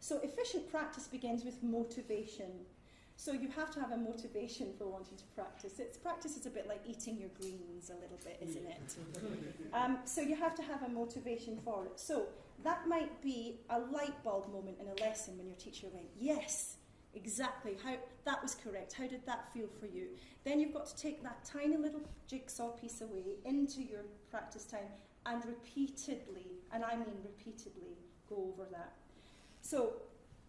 So efficient practice begins with motivation. So you have to have a motivation for wanting to practice. Practice is a bit like eating your greens a little bit, isn't it? So you have to have a motivation for it. So that might be a light bulb moment in a lesson when your teacher went, yes, exactly, that was correct. How did that feel for you? Then you've got to take that tiny little jigsaw piece away into your practice time and repeatedly, and I mean repeatedly, go over that. So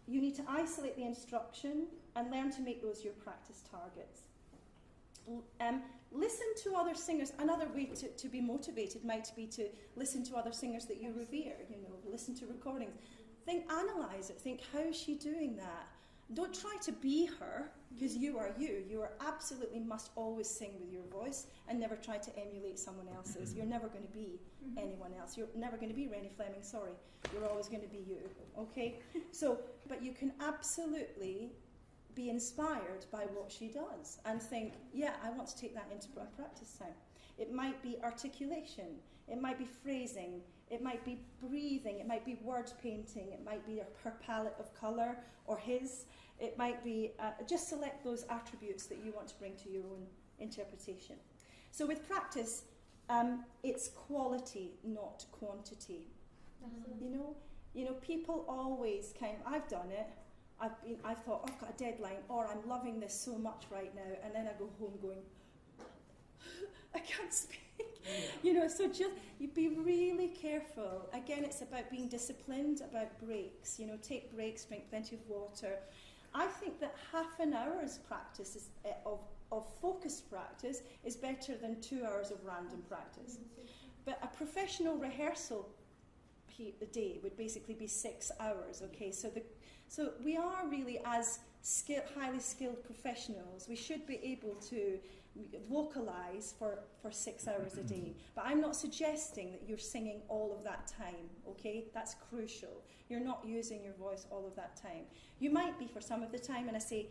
you need to isolate the instruction and learn to make those your practice targets. Listen to other singers. Another way to be motivated might be to listen to other singers that you revere, listen to recordings. Analyse it, think, how is she doing that? Don't try to be her, because you are you. You are absolutely must always sing with your voice and never try to emulate someone else's. You're never going to be anyone else. You're never going to be Rennie Fleming, sorry. You're always going to be you, okay? But you can absolutely be inspired by what she does and think, yeah, I want to take that into my practice time. It might be articulation, it might be phrasing, it might be breathing, it might be word painting, it might be her palette of colour or his, it might be, just select those attributes that you want to bring to your own interpretation. So with practice, it's quality, not quantity. People always I've done it, I've thought, oh, I've got a deadline, or I'm loving this so much right now, and then I go home going, I can't speak. So just you be really careful. Again, it's about being disciplined, about breaks. Take breaks, drink plenty of water. I think that half an hour's practice of focused practice is better than 2 hours of random practice. But a professional rehearsal a day would basically be 6 hours. Okay, so we are really, as highly skilled professionals, we should be able to vocalise for 6 hours a day. But I'm not suggesting that you're singing all of that time, okay? That's crucial. You're not using your voice all of that time. You might be for some of the time, and I say,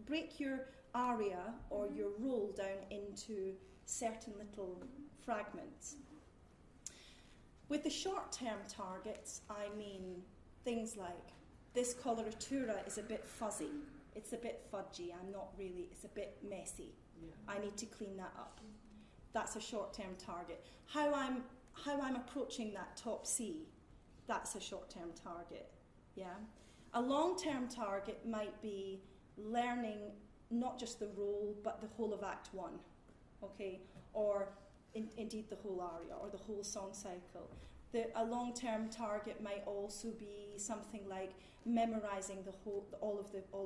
break your aria or your roll down into certain little fragments. With the short-term targets, I mean things like, this coloratura is a bit fuzzy. It's a bit fudgy. It's a bit messy. Yeah. I need to clean that up. That's a short-term target. How I'm approaching that top C, that's a short-term target. Yeah. A long-term target might be learning not just the role, but the whole of Act 1, okay? Or indeed the whole aria or the whole song cycle. A long-term target might also be something like memorising all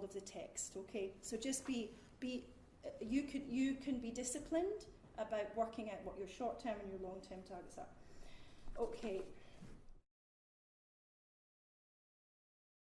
of the text. Okay, so just you can be disciplined about working out what your short-term and your long-term targets are. Okay.